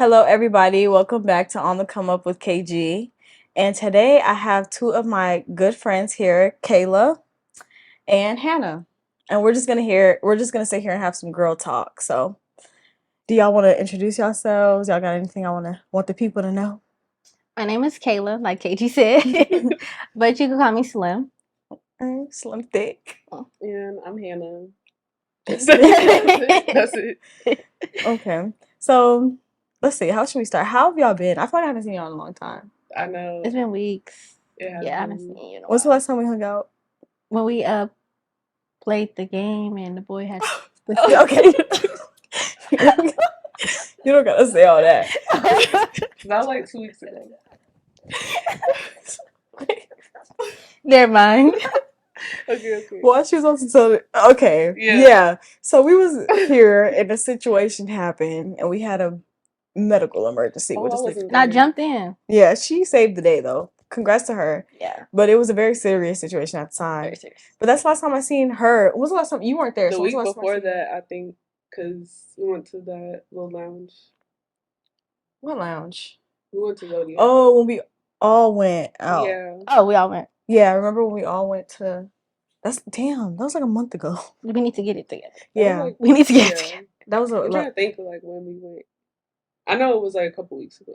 Hello, everybody. Welcome back to On the Come Up with KG. And today I have two of my good friends here, Kayla and Hannah. And we're just gonna sit here and have some girl talk. So, do y'all want to introduce yourselves? Y'all got anything I want the people to know? My name is Kayla, like KG said, but you can call me Slim. Slim thick. And I'm Hannah. That's That's it. Okay. So let's see. How should we start? How have y'all been? I feel like I haven't seen y'all in a long time. I know. It's been weeks. Yeah, I haven't seen you in a When's the while. last time we hung out? When we played the game and the boy had Okay. You don't gotta say all that. Not like 2 weeks ago. Never mind. Okay. Well, she was also telling. Okay, yeah. So we was here and a situation happened, and we had a medical emergency. Oh, I wasn't I there. jumped in. Yeah, she saved the day though. Congrats to her. Yeah. But it was a very serious situation at the time. Very serious. But that's the last time I seen her. When was the last time you weren't there? The so week when was the last time I before seen you? that, I think, because we went to that little lounge. What lounge? We went to Zodiac. Oh, when we all went out. Yeah. Oh, we all went. Yeah, I remember when we all went to. That was like a month ago. We need to get it together. Yeah, Like, we need to get it together. that was. I'm trying to think of like when we went. I know it was like a couple weeks ago.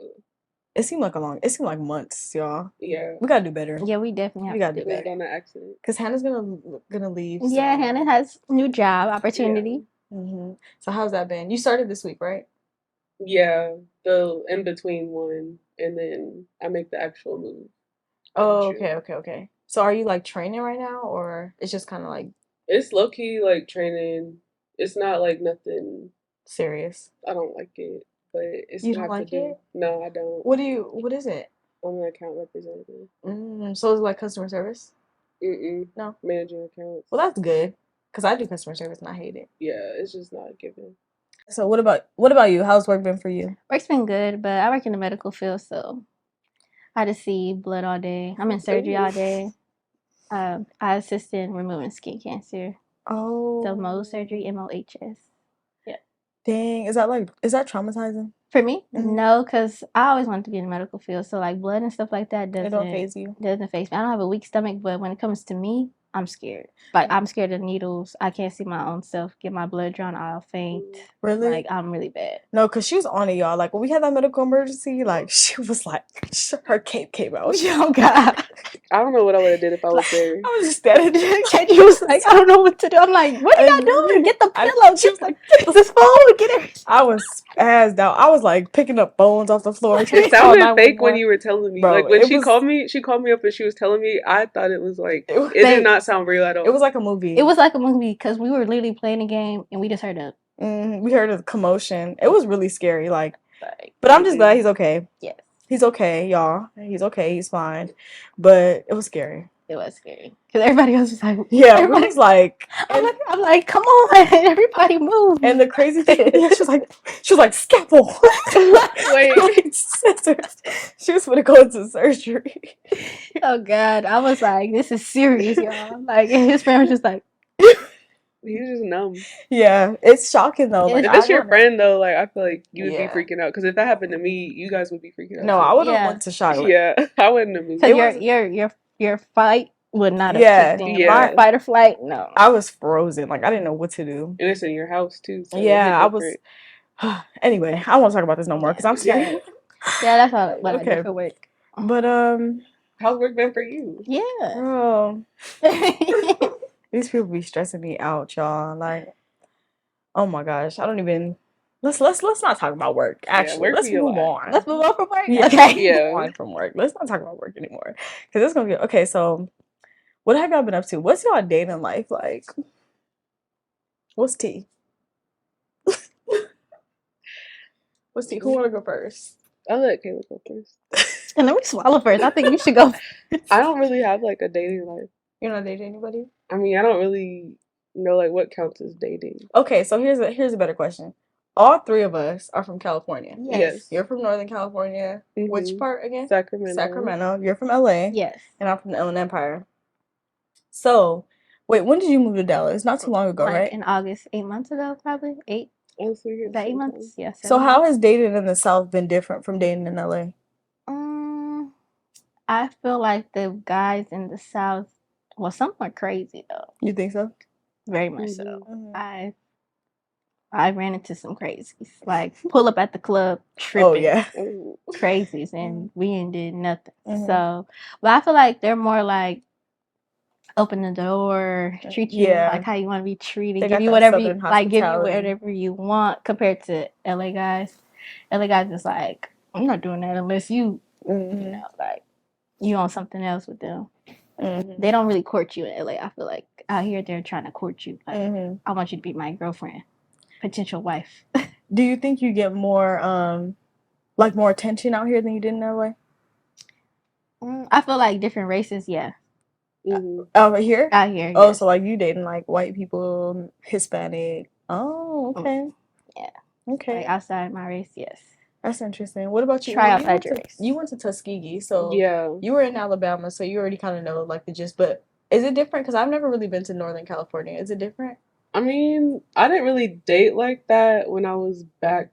It seemed like months, y'all. Yeah. We gotta do better. Yeah, we definitely have to do Like better. on an accident. Cause Hannah's gonna leave. Yeah, so. Hannah has new job opportunity. Mm-hmm. So how's that been? You started this week, right? Yeah, the in between one, and then I make the actual move. Oh, okay. So are you like training right now, or it's just kind of like It's low key like training. It's not like nothing. serious? I don't like it, but it's You what I don't have like to do. it? No, I don't. What is it? I'm an account representative. So it's like customer service? No. Managing accounts. Well, that's good, cause I do customer service and I hate it. Yeah, it's just not given. So what about you? How's work been for you? Work's been good, but I work in the medical field, so I just see blood all day. I'm in surgery all day. I assist in removing skin cancer. Oh. The Mohs surgery, MOHS. Yeah. Dang, is that traumatizing? For me, Mhm. no, because I always wanted to be in the medical field. So like blood and stuff like that It don't faze you. Doesn't faze me. I don't have a weak stomach, but when it comes to me, I'm scared. Like I'm scared of needles. I can't see my own self. Get my blood drawn, I'll faint. Really? Like I'm really bad. No, cause she was on it, y'all. Like when we had that medical emergency, like she was like, her cape came out. Oh God. I don't know what I would have did if I was there. I was just standing there. She was like, I don't know what to do. I'm like, what are y'all doing? Get the pillow. She was like, the spoon. Get it. I was spazzed out. I was like picking up bones off the floor. It sounded fake when you were telling me. Bro, like when she called me up and she was telling me. I thought it was like it did not sound real at all. It was like a movie. It was like a movie because we were literally playing a game and we just heard a. We heard a commotion. It was really scary. Like, but I'm just glad he's okay. Yes. He's okay, y'all. He's okay. He's fine. But it was scary. It was scary because everybody else was like, yeah, everybody was like, I'm like, come on, everybody move. And the crazy thing, she was like, scalpel. Wait, scissors. She was gonna go into surgery. Oh God, I was like, this is serious, y'all. Like, and his friend was just like, he's just numb. Yeah, it's shocking though. Like, if it's your friend though, like I feel like you would be freaking out because if that happened to me, you guys would be freaking out. No, I would have went to shock. Like, yeah, I wouldn't have moved. Because your fight would not have kicked in. Yeah. Fight or flight, no. I was frozen. Like I didn't know what to do. And it's in your house too. So yeah, I was. Anyway, I won't talk about this no more because I'm scared. Yeah, that's all. What I do for work. But how's work been for you? Yeah. Girl. These people be stressing me out, y'all. Like, oh my gosh, I don't even. Let's not talk about work. Actually, let's move on. Let's move on from work. Yeah, okay. Move on from work. Let's not talk about work anymore because it's gonna be okay. So, what have y'all been up to? What's y'all dating life like? What's tea? What's tea? Who wanna go first? I'll let Kayla go first. And let me swallow first. I think you should go. I don't really have like a dating life. You're not dating anybody? I mean, I don't really know like what counts as dating. Okay, so here's a better question. All three of us are from California. Yes. You're from Northern California. Mm-hmm. Which part again? Sacramento. You're from LA. Yes. And I'm from the Inland Empire. So, wait, when did you move to Dallas? Not too long ago, right? In August, 8 months ago, probably 8. Else we get About 8 some months. time. Yeah. So how has dating in the South been different from dating in LA? I feel like the guys in the South, well, some are crazy though. You think so? Very much so. Mhm. I ran into some crazies. Like pull up at the club tripping. Oh yeah. Oh. Crazies, and we ain't did nothing. Mhm. So, but I feel like they're more like open the door, treat you Yeah. like how you want to be treated, They give got you that whatever you Southern like, give you hospitality. whatever you want. Compared to LA guys, LA guys is like, I'm not doing that unless you, Mhm. like you on something else with them. Mhm. They don't really court you in LA. I feel like out here they're trying to court you. Like, Mhm. I want you to be my girlfriend, potential wife. Do you think you get more like more attention out here than you did in LA? I feel like different races, yeah, Mhm. Over here? out here. Oh, Yes. so like you dating like white people, Hispanic. Oh, okay. Yeah. Okay. Like outside my race, yes. That's interesting. What about you? Try Well, outside your race. you went to Tuskegee, so Yeah. you were in Alabama, so you already kind of know like the gist. But is it different? Because I've never really been to Northern California. Is it different? I mean, I didn't really date like that when I was back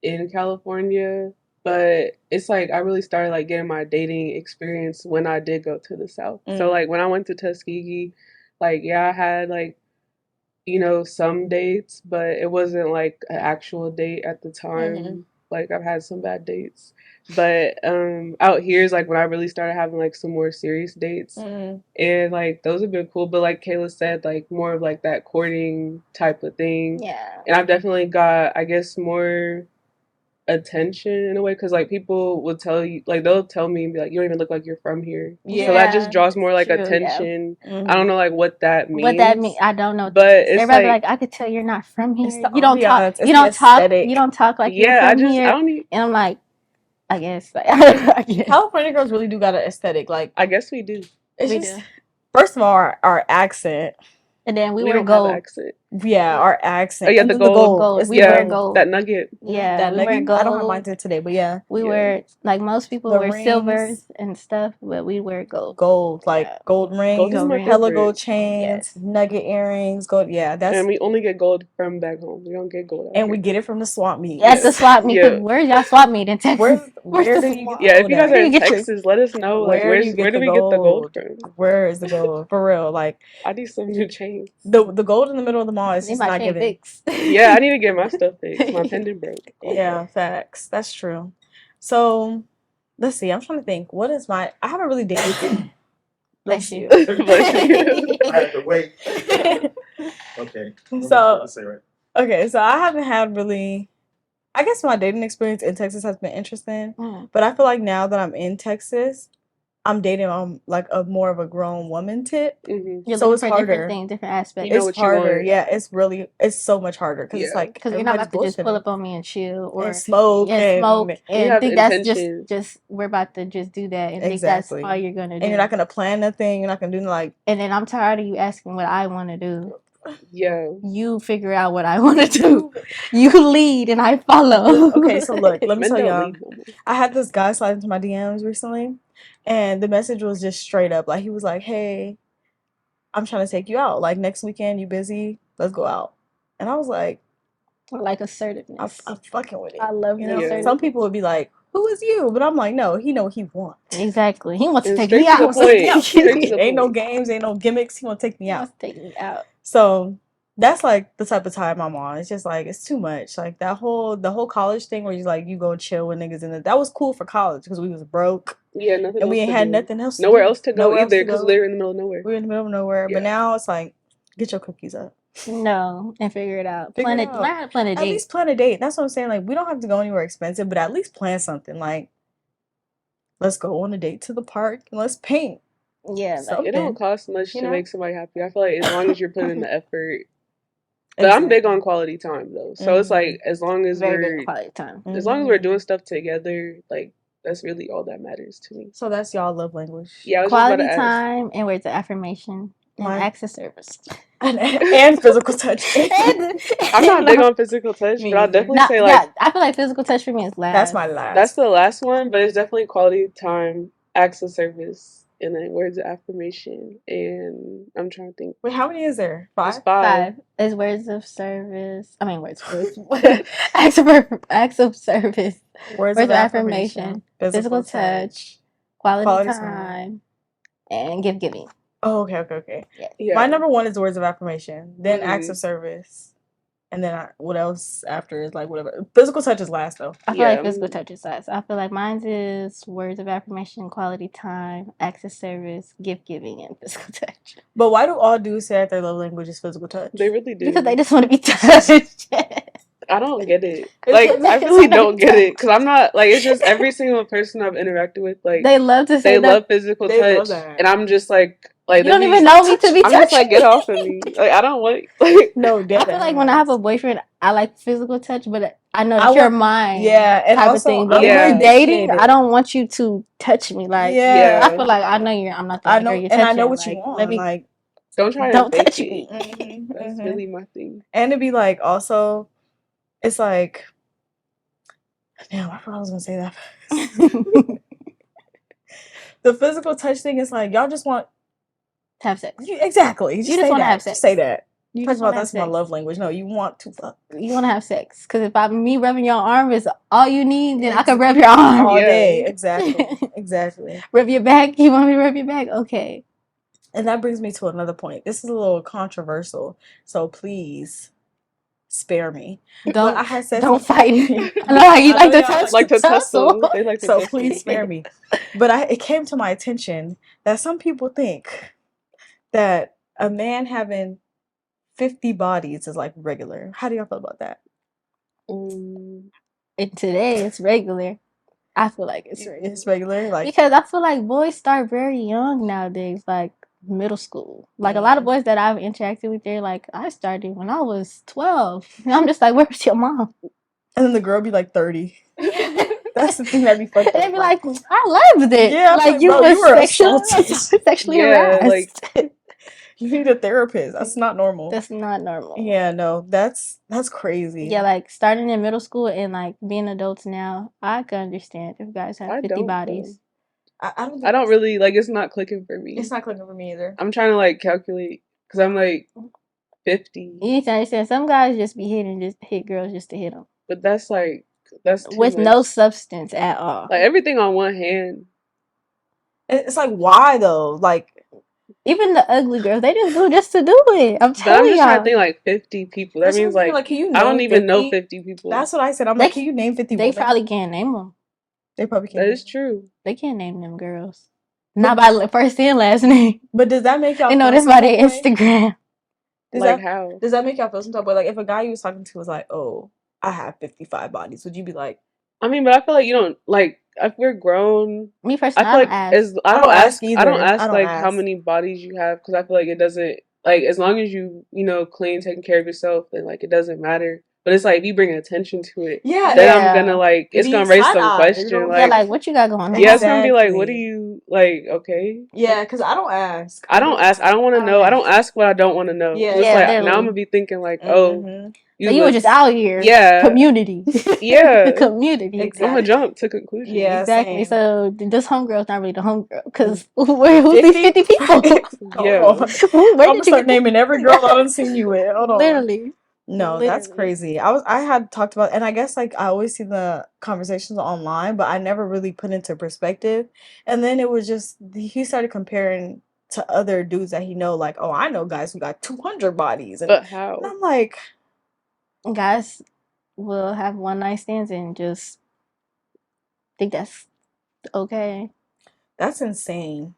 in California, but it's like I really started like getting my dating experience when I did go to the South. So like when I went to Tuskegee, like yeah, I had like some dates, but it wasn't like an actual date at the time. Like I've had some bad dates. But out here is like when I really started having like some more serious dates. And like those have been cool, but like Kayla said, like more of like that courting type of thing. Yeah. And I've definitely got, I guess, more attention in a way because like people will tell you, like they'll tell me and be like, you don't even look like you're from here. So that just draws more like True, yeah. attention. I don't know like what that means. What that means, I don't know. But it's Everybody like, I could tell you're not from here. It's the You don't talk. ambiance, it's You the don't talk. aesthetic. You don't talk like yeah, you're from I here. don't need. And I'm like, I guess. Like, I guess. California girls really do got an aesthetic. Like I guess we do. it's We just do. first of all our accent. And then we We wear don't have gold. accent. Yeah, our accent. Oh yeah, and the then gold. It's We the wear gold. gold. That nugget. Yeah, That we wear nugget. gold. I don't have mine today, but yeah. We wear, like most people The wear rings. silvers and stuff, but we wear gold. Gold, like Yeah. gold rings, Gold is Gold my rings. hella favorite. gold chains, nugget earrings, gold. Yeah, that's And we only get gold from back home. We don't get gold out and here. we get it from the swap meet. At the swap meet. Yeah. Where's y'all swap meet in Texas? Where the do you swap- get Yeah, if gold you guys at? are in Get your- Texas, let us know. Like, Where do you where get do the we get the gold gold? from? Where is the gold? For real, like I need some new chains. the gold in the middle of the mall is Need just my not chain giving. fixed. Yeah, I need to get my stuff fixed. My pendant broke. Oh, Yeah, facts. That's true. So let's see. I'm trying to think. What is my? I haven't really dated. Bless you. Bless you. I had to wait. Okay. So okay, so I haven't had really. I guess my dating experience in Texas has been interesting, but I feel like now that I'm in Texas, I'm dating on like a more of a grown woman tip. Mm-hmm. You're So looking it's for harder. different things, different aspects. You know it's what you harder. want. Yeah, it's so much harder because it's Yeah. like Because you're not about to just everybody's pull bullshitting up on me and chill or and smoke smoke You and have think that's intentions. just we're about to just do that and think Exactly. that's all you're gonna do. and you're not gonna plan nothing. You're not gonna do like. And then I'm tired of you asking what I want to do. Yeah. You figure out what I want to do. You lead and I follow. Okay, so look, let me Men tell don't y'all. lead no more. I had this guy slide into my DMs recently, and the message was just straight up like he was like, "Hey, I'm trying to take you out. Like next weekend, you busy? Let's go out." And I was like, Like assertiveness. I'm fucking with it. I love You the know, assertiveness. some people would be like, "Who is you?" But I'm like, no, he know what he wants. Exactly. He wants to And take straight me to the out. point. Straight to the Ain't no point. games, ain't no gimmicks. He want to take me He out. wants to take me out. So that's like the type of time I'm on. It's just like it's too much. Like the whole college thing where you like you go chill with niggas in it. That was cool for college because we was broke Yeah, nothing and else we ain't to had do. nothing else. Nowhere to do. else to go Nowhere else either to because go. they're in the middle of nowhere. We're in the middle of nowhere. Yeah. But now it's like, get your cookies up. No, and figure it out. Figure Plan it it. out. Learn how to plan a At date. least plan a date. That's what I'm saying. Like we don't have to go anywhere expensive, but at least plan something. Like let's go on a date to the park and let's paint. Yeah, like, It don't cost much You to know? make somebody happy. I feel like as long as you're putting in the effort. But I'm big on quality time though. So it's like as long as very big we're quality time. as long as we're doing stuff together, like that's really all that matters to me. So that's y'all love language. Yeah, I was Quality just about to ask. time and words of affirmation and Mine- acts of service. and physical touch. I'm not big on physical touch, Me but I'll either. definitely say like I feel like physical touch for me is last. That's my last. that's the last one, but it's definitely quality time, acts of service, and then words of affirmation, and I'm trying to think. Wait, how many is there? It's 5? 5. 5 is words of service. I mean, words of acts of service, Words words of of affirmation, physical touch, quality quality time, and gift giving. Oh, okay. Yes. Yeah. My number 1 is words of affirmation, then acts Mhm. of service, and then what else after is like whatever. Physical touch is last though. I feel Yeah, like physical touch is last. I feel like mine is words of affirmation, quality time, acts of service, gift giving, and physical touch. But why do all dudes say that their love language is physical touch? They really do. Because they just want to be touched. I don't get it. It's Like, like- I it's really like don't get touch. it. Because I'm not, like, it's just every single person I've interacted with, like, They love to say they that. love physical They love touch. that. And I'm just like You don't they even know me to be I'm just like, touching get off of me. Like, I don't want, like, No, dead I feel like when I have a boyfriend, I like physical touch, but I know that you're mine. Yeah, and type also, of thing. But Yeah. when we're dating, initiated. I don't want you to touch me. Like, Yeah. I feel like I know I'm not the I one know, you're and I touching. know what like, you want. Let me, Like, don't try don't to fake touch it. me. That's really my thing. And it'd be like also, it's like, damn, I forgot I was gonna say that. The physical touch thing is like y'all just want to have sex. exactly. You just want to have Just sex. say that. You First just of all, want to have that's my sex. love language. No, you want to fuck You want to have sex. Because if me rubbing your arm is all you need, then I can rub your arm. all Yeah. day. Exactly. Rub your back. You want me to rub your back? Okay. And that brings me to another point. This is a little controversial, so please spare me. Don't I had said don't something- fight me. I know how you I like know to y'all tussle. Like to tussle. They like to So tussle. please spare me. But it came to my attention that some people think that a man having 50 bodies is like regular. How do y'all feel about that? And today it's regular. I feel like it's regular. It's regular, like Because I feel like boys start very young nowadays, like middle school. Like a lot of boys that I've interacted with, they're like, I started when I was 12. And I'm just like, where's your mom? and then the girl be like 30. That's the thing that be fucked up. They'd be like, I loved it. Yeah, I'm like like, you bro, was you were sexually Yeah, harassed. like- you need a therapist. That's not normal. That's not normal. Yeah, no, that's crazy. Yeah, like starting in middle school and like being adults now, I can understand if guys have I 50 don't, bodies. I don't really, like, it's not clicking for me. It's not clicking for me either. I'm trying to, like, calculate. Because I'm, like, 50. You need to understand some guys just be hit girls just to hit them. But that's too With much. no substance at all. Like, everything on one hand. It's like, why though? Like, Even the ugly girls, they just do just to do it. I'm But I'm telling just trying to y'all. think, like, 50 people. That that's means, what I'm like, can you I don't name even know 50? 50 people. That's what I said. I'm They like, can you name 50 They women? probably can't name them. They probably can't. That is true. They can't name them girls. Not by first and last name. But does that make y'all They know feel this some by type their of way? Instagram. Like, how? Does that make y'all feel some type of way? Like, if a guy you was talking to was like, oh, I have 55 bodies, would you be like, I mean, but I feel like you don't, like, if we're grown, Me I personally, feel I like don't ask. I don't ask either. I don't ask I don't like ask. how many bodies you have, because I feel like it doesn't, like, as long as you know, clean, taking care of yourself, then, like, it doesn't matter. But it's like, if you bring attention to it, yeah, then Yeah. I'm gonna, like, it's Be gonna raise some side-eyed, question. you know? Yeah, Like, like what you got going on? yeah, it's gonna be like, what do Exactly. you, like, okay? yeah, because I don't ask. I don't ask. I don't want to know. I don't ask what I don't want to know. Yeah, So it's yeah, like, literally. now I'm gonna be thinking, like, oh, Mhm. So you were just out here. Yeah. Community. Yeah. Community. Exactly. I'm gonna jump to conclusions. Yeah, Exactly. same. So this homegirl's not really the homegirl. Because who's these 50 people? Yeah. Hold on. Where I'm gonna did you start get naming every girl I done seen you with. Hold on. Literally. No, that's Literally. crazy. I had talked about, and I guess like I always see the conversations online, but I never really put into perspective. And then it was just he started comparing to other dudes that he know, like, oh, I know guys who got 200 bodies, and But how? I'm like, Guys will have one night stands and just think that's okay. that's insane.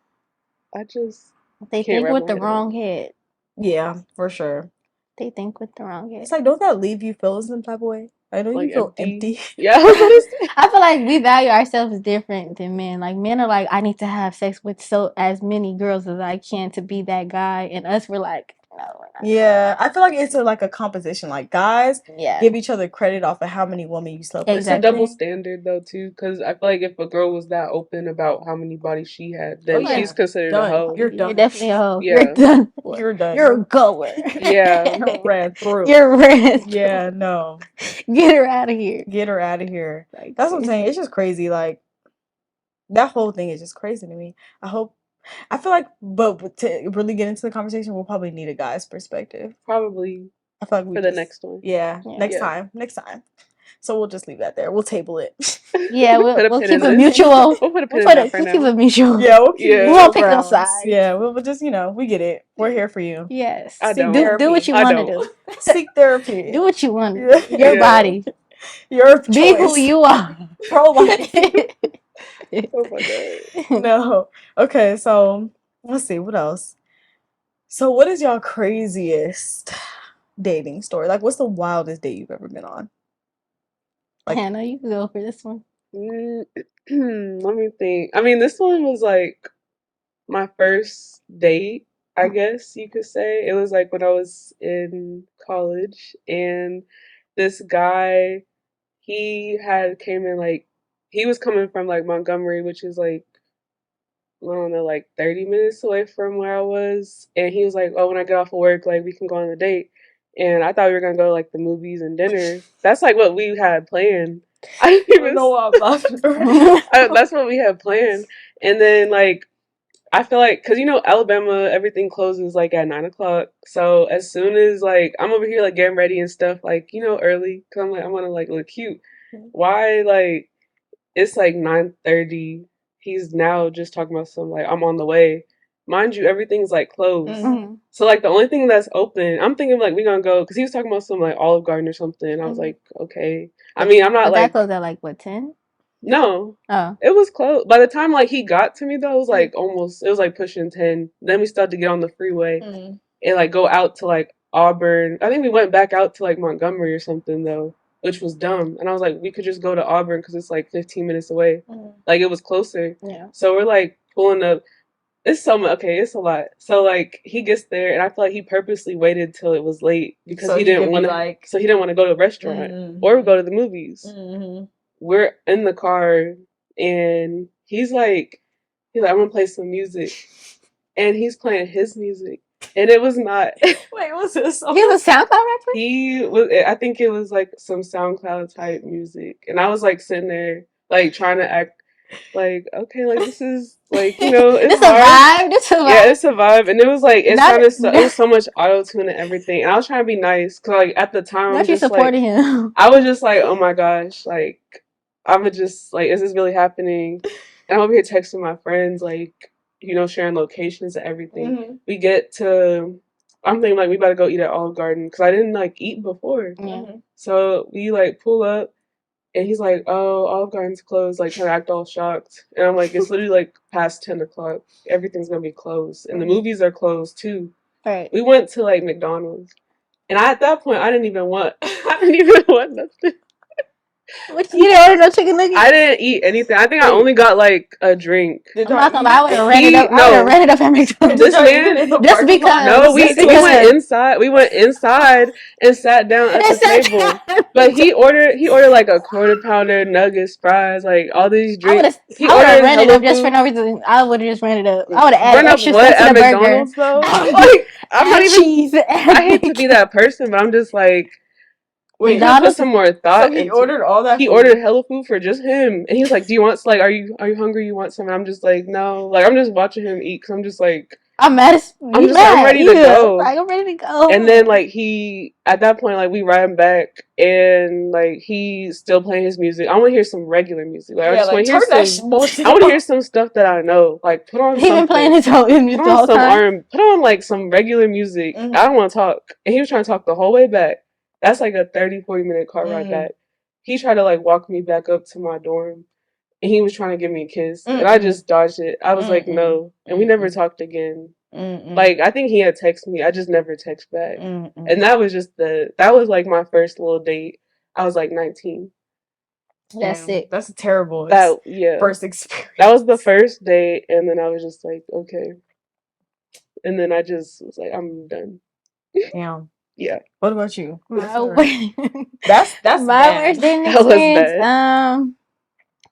I just They can't think wrap with my the head wrong around head. Yeah, for sure. They think with the wrong head. It's like, don't that leave you feeling some type of way? I know Like, you feel empty. Yeah, I was gonna say. I feel like we value ourselves different than men. Like men are like, I need to have sex with as many girls as I can to be that guy, and us we're like, no, we're not. Yeah, I feel like it's like a composition. Like guys Yeah. give each other credit off of how many women you slept with. It's a Exactly. double standard though too, because I feel like if a girl was that open about how many bodies she had, then Oh, yeah. she's considered Done. a hoe. You're You're done. definitely a hoe. Yeah. You're done. For. You're done. You're a goer. Yeah. You're ran through. You're ran. Yeah, no. Get her out of here. Get her out of here. Like, That's what I'm saying. It's just crazy. Like that whole thing is just crazy to me. I hope I feel like, but to really get into the conversation, we'll probably need a guy's perspective. Probably I feel like we for the next one. Yeah, Yeah. next Yeah. time. So we'll just leave that there. We'll table it. Yeah, Put a we'll pin keep in it this. mutual. We'll put a pin We'll in that for keep now. it mutual. Yeah, we'll keep Yeah. it We mutual won't pick no grounds. sides. Yeah, we'll just, we get it. We're here for you. Yes. I Seek don't. therapy. Do what you I want to don't. do. Seek therapy. Do what you want to Yeah. do. Your Yeah. body. Your Be choice. who you are. Pro life. Oh my god. No. Okay, so let's see what else. So what is y'all craziest dating story? Like, what's the wildest date you've ever been on? Like- Hannah, you can go for this one. Let me think. I mean, this one was like my first date, I guess you could say. It was like when I was in college, and this guy, he had came in like he was coming from like Montgomery, which is like I don't know, like 30 minutes away from where I was. And he was like, "Oh, when I get off of work, like we can go on a date." And I thought we were gonna go to like the movies and dinner. That's like what we had planned. I didn't I even don't know why I'm laughing. that's what we had planned. And then like I feel like because Alabama, everything closes like at 9 o'clock. So as soon as like I'm over here like getting ready and stuff, like early, because I'm like I want to like look cute. Why like it's like 9:30. He's now just talking about some like I'm on the way. Mind you, everything's like closed. Mhm. So like the only thing that's open, I'm thinking like we gonna go because he was talking about some like Olive Garden or something. I was like, okay. I mean, I'm not But like that closed at like what, 10? no. Oh. It was close. By the time like he got to me though, it was like almost it was like pushing 10. Then we started to get on the freeway and like go out to like Auburn. I think we went back out to like Montgomery or something though, which was dumb. And I was like, we could just go to Auburn because it's like 15 minutes away. Like it was closer. Yeah. So we're like pulling up. It's so much. Okay, it's a lot. So like he gets there, and I feel like he purposely waited till it was late because So he he didn't could be want to. like- So he didn't want to go to a restaurant or go to the movies. We're in the car, and he's like, I'm gonna play some music, and he's playing his music, and it was not. Wait, what's this? He was a SoundCloud rapper? He was. I think it was like some SoundCloud type music, and I was like sitting there, like trying to act like okay, like this is like it's This a hard. vibe. This a vibe. Yeah, it's a vibe, and it was like it Not- sounded so, it was so much auto tune and everything, and I was trying to be nice because like at the time Not you just like supporting him. I was just like, oh my gosh, like I'm just like, is this really happening? And I'm over here texting my friends, like sharing locations and everything. We get to, I'm thinking like we better go eat at Olive Garden because I didn't like eat before. Yeah. So we like pull up. And he's like, "Oh, Olive Garden's closed." Like trying to act all shocked, and I'm like, "It's literally like past 10 o'clock. Everything's gonna be closed, and the movies are closed too." Right. We went to like McDonald's, and at that point, I didn't even want nothing. What you didn't order no chicken nuggets? I didn't eat anything. I think I only got like a drink. I'm not gonna lie, I would have rented up. I would have rented up at McDonald's. This man, just because. no, we because. went inside. We went inside and sat down at the table. But he ordered like a quarter pounder, nuggets, fries, like all these drinks. I would have rented up just for no reason. I would have just rented up. I would have added extra what stuff to at the McDonald's burger. though? Like I'm not even. Cheese. I hate to be that person, but I'm just like. We could put some more thought. So he ordered all that. He ordered hella food for just him, and he was like, "Do you want like are you hungry? You want some?" And I'm just like, "No." Like I'm just watching him eat because I'm just like, I'm mad as I'm ready to go. Like I'm ready to go. And then like he at that point like we ride him back, and like he's still playing his music. I want to hear some regular music. Like I just want to hear some. I want to hear some stuff that I know. Like put on. He been playing his music the whole time. Put on like some regular music. I don't want to talk. And he was trying to talk the whole way back. That's like a 30-40 minute car ride back. He tried to like walk me back up to my dorm, and he was trying to give me a kiss, and I just dodged it. I was like, no, and we never talked again. Like I think he had texted me, I just never text back, and that was like my first little date. I was like 19. That's it. That's a terrible first experience. That was the first date, and then I was just like, okay, and then I just was like, I'm done. Damn. Yeah. What about you? That's my bad. Worst dating That was experience. bad.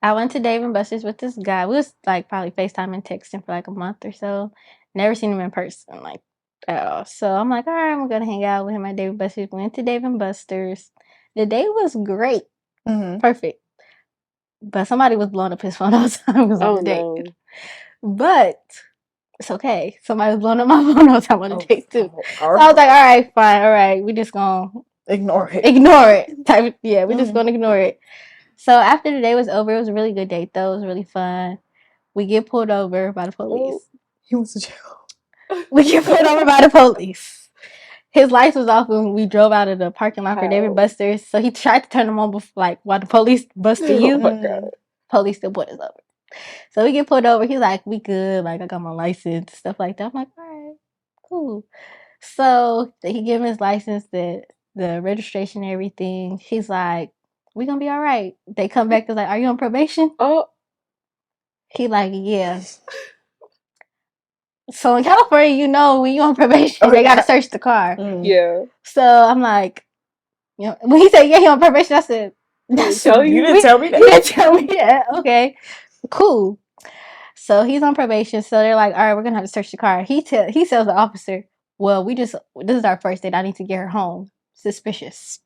I went to Dave and Buster's with this guy. We was like probably FaceTime and texting for like a month or so. Never seen him in person like at all. So I'm like, all right, I'm gonna hang out with him at Dave and Buster's. Went to Dave and Buster's. The day was great, perfect. But somebody was blowing up his phone all the time. I was like, dang. But it's okay. Somebody was blowing up my phone all the time on the date too. So Our I was like, all right, fine, all right. We just gonna ignore it. ignore it. Yeah, we just gonna ignore it. So after the day was over, it was a really good date though. It was really fun. We get pulled over by the police. Oh. He was in jail. We get pulled over by the police. His lights was off when we drove out of the parking lot for David Buster's. So he tried to turn them on before, like while the police busted you. Oh my God. Police still pulled us over. So we get pulled over. He's like, we good. Like, I got my license, stuff like that. I'm like, all right, cool. So he gave him his license, the registration, everything. He's like, we gonna be all right. They come back. They're like, are you on probation? Oh. He like, yeah. So in California, you know, when you on probation, they gotta search the car. Yeah. So I'm like, you know, when he said, yeah, he on probation, I said, you didn't tell me that. You didn't tell me that. Okay, cool. So he's on probation. So they're like, all right, we're gonna have to search the car. He tells the officer, well, this is our first date. I need to get her home. Suspicious.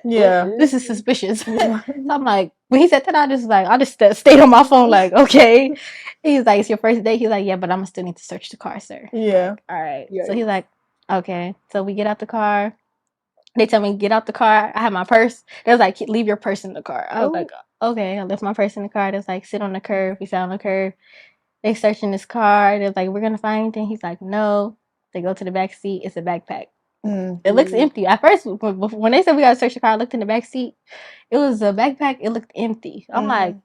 Yeah. This is suspicious. So I'm like, when he said that, I just stayed on my phone like, okay. He's like, it's your first date? He's like, yeah, but I'm still need to search the car, sir. Yeah. Like, all right. Yeah. So he's like, okay. So we get out the car. They tell me, get out the car. I have my purse. They was like, leave your purse in the car. I was like, okay. I left my purse in the car. They was like, sit on the curb. We sat on the curb. They searching this car. They're like, we're going to find anything? He's like, no. They go to the back seat. It's a backpack. It looks empty. At first, when they said we got to search the car, I looked in the back seat. It was a backpack. It looked empty. I'm like,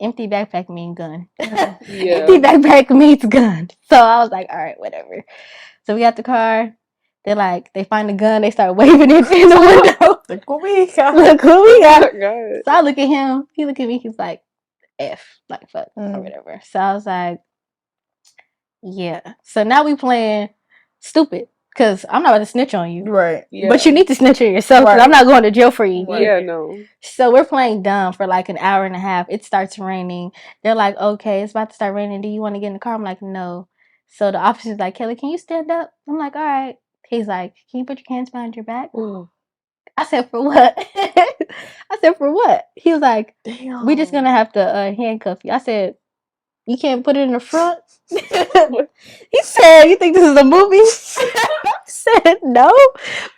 empty backpack means gun. Empty backpack means gun. So I was like, all right, whatever. So we got the car. They find the gun. They start waving it in the window. Look what we got. Look who we got. God. So I look at him. He look at me. He's like, F, like fuck, or whatever. So I was like, yeah. So now we playing stupid. Because I'm not about to snitch on you. Right. Yeah. But you need to snitch on yourself. Because I'm not going to jail for you. Right. Yeah, no. So we're playing dumb for like an hour and a half. It starts raining. They're like, okay, it's about to start raining. Do you want to get in the car? I'm like, no. So the officer's like, Kelly, can you stand up? I'm like, all right. He's like, can you put your hands behind your back? I said, for what? I said, for what? He was like, damn, we just going to have to handcuff you. I said, you can't put it in the front? He said, you think this is a movie? I said, no.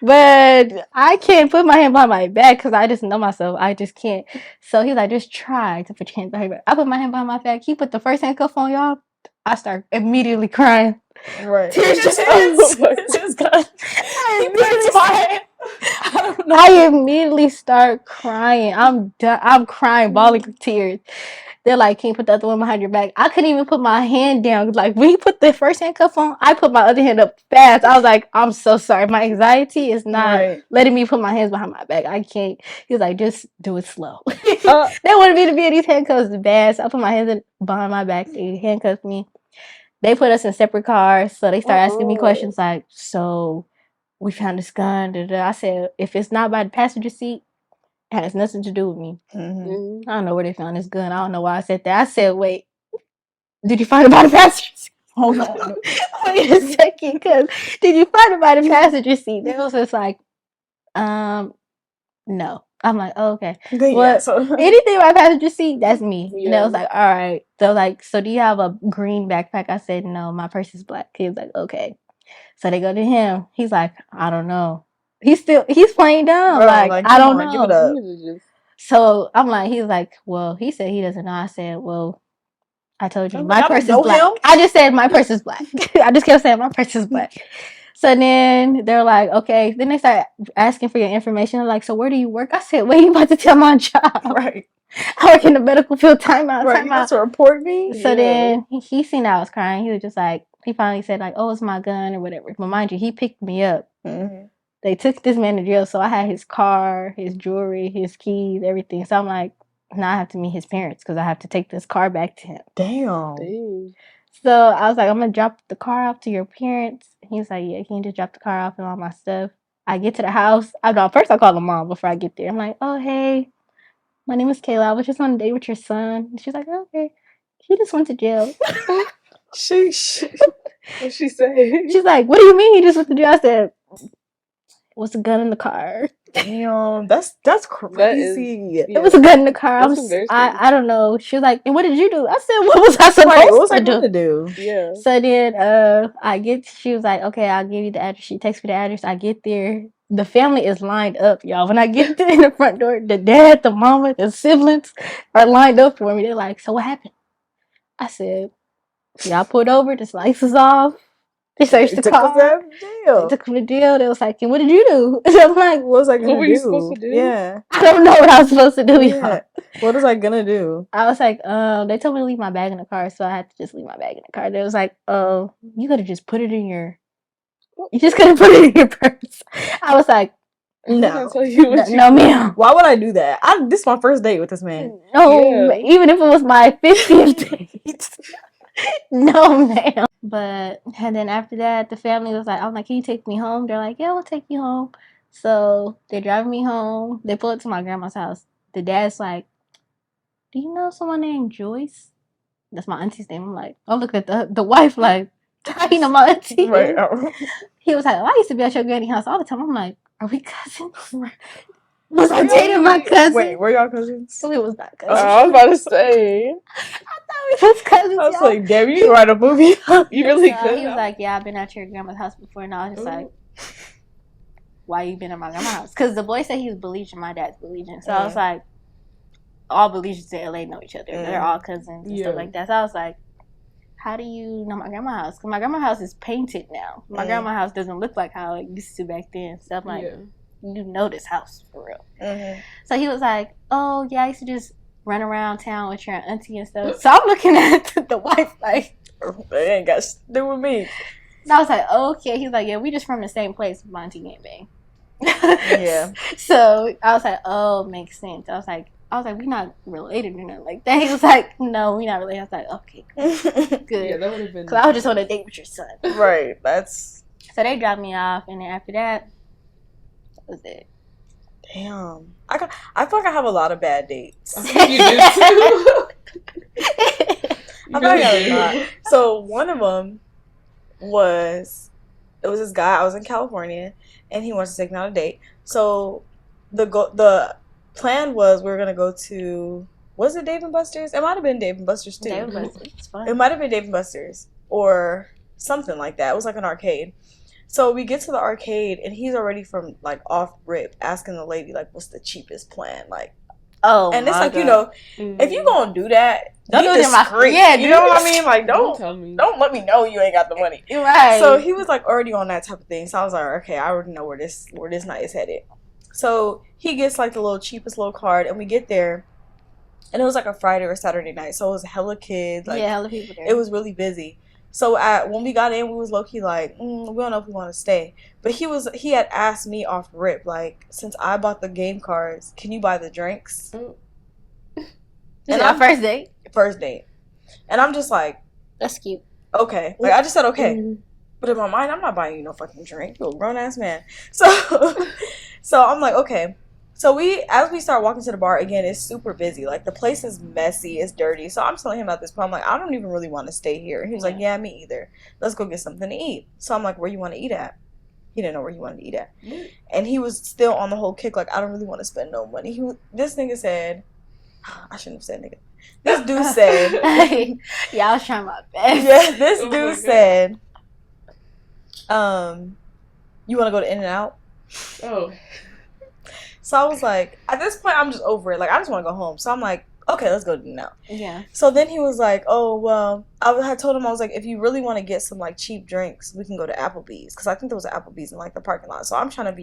But I can't put my hand behind my back because I just know myself. I just can't. So he's like, just try to put your hand behind your back. I put my hand behind my back. He put the first handcuff on, y'all. I start immediately crying. Right. Tears just got. I immediately start crying. I'm done. I'm crying, bawling tears. They're like, can you put the other one behind your back? I couldn't even put my hand down. Like, when he put the first handcuff on, I put my other hand up fast. I was like, I'm so sorry. My anxiety is not letting me put my hands behind my back. I can't. He was like, just do it slow. They wanted me to be in these handcuffs bad. So I put my hands behind my back. They handcuffed me. They put us in separate cars. So they started asking me questions like, so we found this gun. I said, if it's not by the passenger seat, it has nothing to do with me. I don't know where they found this gun. I don't know why I said that. I said, wait, did you find it by the passenger seat? Hold on. Wait a second, because did you find it by the passenger seat? They was just like, no. I'm like, oh, okay. Well, anything by passenger seat, that's me. Yeah. And I was like, all right. So like, so do you have a green backpack? I said, no, my purse is black. He was like, okay. So they go to him. He's like, I don't know. He's playing dumb. Bro, like I don't know. Give it up. So I'm like, he's like, well, he said he doesn't know. I said, well, I told you, my purse is black. I just said my purse is black. I just kept saying my purse is black. So then they're like, okay. Then they start asking for your information. They're like, so where do you work? I said, wait, you about to tell my job? Right. I work in the medical field. Timeout. Right. You have to report me. So then he seen I was crying. He was just like, he finally said like, oh, it's my gun or whatever. But mind you, he picked me up. They took this man to jail, so I had his car, his jewelry, his keys, everything. So I'm like, now I have to meet his parents because I have to take this car back to him. Damn. So I was like, I'm going to drop the car off to your parents. He was like, yeah, can you just drop the car off and all my stuff? I get to the house. First I call the mom before I get there. I'm like, oh, hey, my name is Kayla. I was just on a date with your son. And she's like, oh, okay. He just went to jail. Sheesh. What'd she say? She's like, what do you mean he just went to jail? I said, what's the gun in the car? Damn, that's crazy. It was a gun in the car. That's embarrassing. I don't know. She was like, "And what did you do?" I said, "What was I Right, supposed what was I to going to do?" do? Yeah. So then she was like, "Okay, I'll give you the address." She texts me the address. I get there. The family is lined up, y'all. When I get there in the front door, the dad, the mama, the siblings are lined up for me. They're like, "So what happened?" I said, "Y'all pulled over. The lights was off. They searched the Took us car. to They jail. took me to jail." They was like, "And what did you do?" And I'm like, What was I What gonna were you supposed do? to do? Yeah. "I don't know what I was supposed to do, Yeah. y'all." What was I gonna do? I was like, they told me to leave my bag in the car, so I had to just leave my bag in the car. They was like, "Oh, you could have just put it in your, you just could have put it in your purse." I was like, Who No. gonna tell you what you no, did? ma'am. Why would I do that? This is my first date with this man. No, Yeah. even if it was my 50th date. No, ma'am. But, and then after that, the family was like, I'm like, "Can you take me home?" They're like, "Yeah, we'll take you home." So they're driving me home. They pull up to my grandma's house. The dad's like, "Do you know someone named Joyce?" That's my auntie's name. I'm like, oh, look at the wife, like, how you know my auntie? Right. He was like, "Oh, I used to be at your granny house all the time." I'm like, are we cousins? Was I Really? dating my cousin? Wait, were y'all cousins? So we was not Oh, cousins. I was about to say. I thought we was cousins, I was y'all. like, damn, you can write a movie. You really So could. he was like, "Yeah, I've been at your grandma's house before," and I was just like, "Why you been at my grandma's house?" Because the boy said he was Belizean, my dad's Belizean. So I was like, all Belizeans in LA know each other. They're all cousins and stuff like that. So I was like, how do you know my grandma's house? Because my grandma's house is painted now. My grandma's house doesn't look like how it used to back then. So I'm like, you know this house for real. So he was like, "Oh, yeah, I used to just run around town with your auntie and stuff." So I'm looking at the wife like, they ain't got to do with me. and I was like, "Okay." He's like, "Yeah, we just from the same place, my auntie Game Bang." Yeah. So I was like, "Oh, makes sense." I was like, "We not related or nothing like that." He was like, "No, we not related." I was like, "Okay, good." Yeah, that would have been. Because I was just on a date with your son. Right. That's. So they dropped me off, and then after that was it. Damn. I feel like I have a lot of bad dates. I think you did too. I feel like I have a lot. So one of them was this guy. I was in California, and he wants to take me on a date. So the plan was we were gonna go to, was it Dave and Buster's? It might have been Dave and Buster's too. Dave and Buster's. It's fun. It might have been Dave and Buster's or something like that. It was like an arcade. So we get to the arcade, and he's already from like off rip asking the lady like, "What's the cheapest plan?" Like, oh, and it's my like, God. you know, if you gonna do that, Don't be do it in my discreet. yeah, you know what I mean? Like, Don't tell me. don't let me know you ain't got the money. Right. So he was like already on that type of thing. So I was like, okay, I already know where this night is headed. So he gets like the little cheapest little card, and we get there, and it was like a Friday or Saturday night. So it was hella kids. Like, yeah, hella people there. it was really busy. So when we got in, we was low key like, we don't know if we want to stay. But he had asked me off rip, like, since I bought the game cards, can you buy the drinks? And our first date. First date. And I'm just like, that's cute. Okay. Like, I just said okay. But in my mind, I'm not buying you no fucking drink. You're a grown ass man. So I'm like, okay. So as we start walking to the bar, again, it's super busy. Like, the place is messy, it's dirty. So I'm telling him at this point, I'm like, I don't even really want to stay here. He was like, yeah, me either. Let's go get something to eat. So I'm like, where you want to eat at? He didn't know where he wanted to eat at. And he was still on the whole kick, like, I don't really want to spend no money. This nigga said, I shouldn't have said nigga. This dude said, yeah, I was trying my best. Yeah, this dude said, you want to go to In-N-Out? Oh. So I was like, at this point, I'm just over it. Like, I just want to go home. So I'm like, okay, let's go to In-N-Out. Yeah. So then he was like, oh, well, I had told him, I was like, if you really want to get some, like, cheap drinks, we can go to Applebee's. Because I think there was an Applebee's in, like, the parking lot. So I'm trying to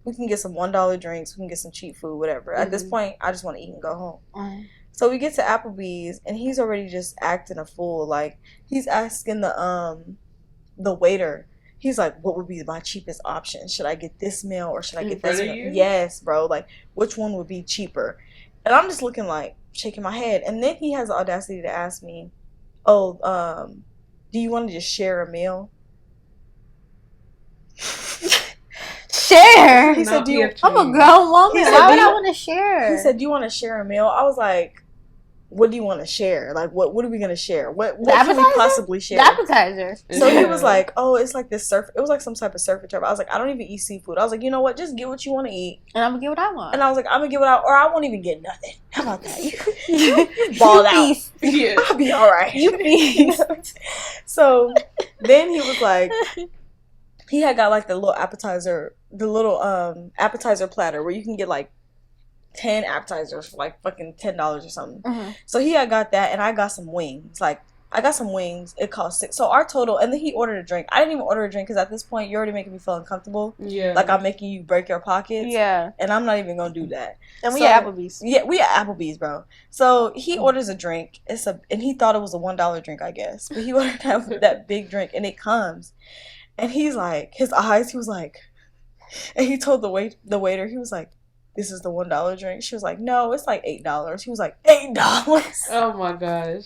we can get some $1 drinks, we can get some cheap food, whatever. At this point, I just want to eat and go home. So we get to Applebee's, and he's already just acting a fool. Like, he's asking the waiter, he's like, what would be my cheapest option? Should I get this meal or should I get this meal? Yes, bro. Like, which one would be cheaper? And I'm just looking like, shaking my head. And then he has the audacity to ask me, oh, do you want to just share a meal? Share? He said, I'm a grown woman. Why would I want to share? He said, do you want to share a meal? I was like, what do you want to share? Like, what are we gonna share? What The can we appetizer? possibly share? The appetizer. So he was like, oh, it's like this surf. It was like some type of surf and turf. I was like, I don't even eat seafood. I was like, you know what? Just get what you want to eat. And I'm gonna get what I want. And I was like, I'm gonna give it out, or I won't even get nothing. How about that? You balled out. Yeah. I'll be all right. You feast. So then he was like, he had got like the little appetizer platter where you can get like 10 appetizers for like fucking $10 or something. Mm-hmm. So he had got that, and I got some wings. Like, I got some wings. It cost $6. So our total, and then he ordered a drink. I didn't even order a drink because at this point you're already making me feel uncomfortable. Yeah. Like I'm making you break your pockets. Yeah. And I'm not even gonna do that. And we at Applebee's. Yeah, we at Applebee's, bro. So he orders a drink. And he thought it was a $1 drink, I guess. But he ordered that big drink, and it comes, and he's like, his eyes. He was like, and he told the waiter, he was like, this is the $1 drink. She was like, no, it's like $8. He was like, $8. Oh my gosh.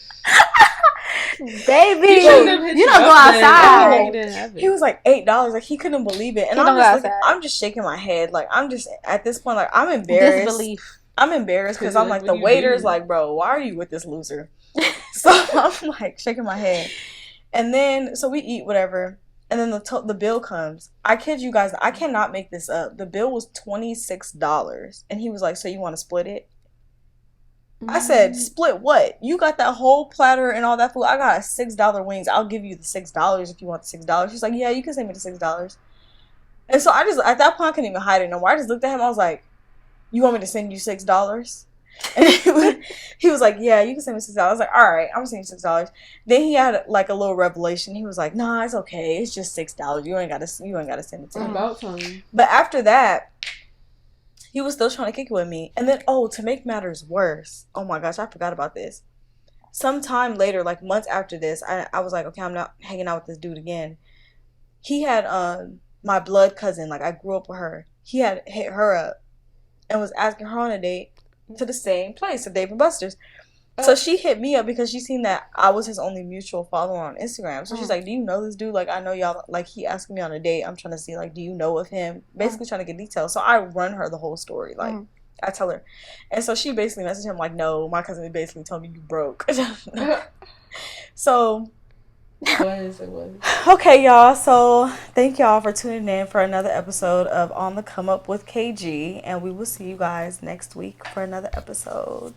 Baby, you don't go outside. He was like $8. Like he couldn't believe it, and I'm just shaking my head. Like I'm just at this point, like I'm embarrassed. Disbelief. I'm embarrassed because I'm like the waiter's like, bro, why are you with this loser? So I'm like shaking my head, and then so we eat whatever, and then the bill comes. I kid you guys, I cannot make this up. The bill was $26, and he was like, so you want to split it? I said, split what? You got that whole platter and all that food. I got $6 wings. I'll give you the $6 if you want the $6. She's like, yeah, you can send me the $6. And so I just, at that point, I couldn't even hide it no more. I just looked at him. I was like, you want me to send you $6? And he was like, yeah, you can send me $6. I was like, all right, I'm going to send you $6. Then he had like a little revelation. He was like, nah, it's okay. It's just $6. You ain't got to send it to me. About time. But after that, he was still trying to kick it with me. And then, to make matters worse, oh my gosh, I forgot about this. Sometime later, like months after this, I was like, okay, I'm not hanging out with this dude again. He had my blood cousin, like I grew up with her. He had hit her up and was asking her on a date to the same place, to Dave & Buster's. So she hit me up because she seen that I was his only mutual follower on Instagram. So she's like, do you know this dude? Like, I know y'all, like, he asked me on a date. I'm trying to see, like, do you know of him? Basically trying to get details. So I run her the whole story. Like, I tell her. And so she basically messaged him, like, no, my cousin basically told me you broke. So. It was. Okay, y'all. So thank y'all for tuning in for another episode of On the Come Up with KG. And we will see you guys next week for another episode.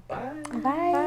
Bye. Bye.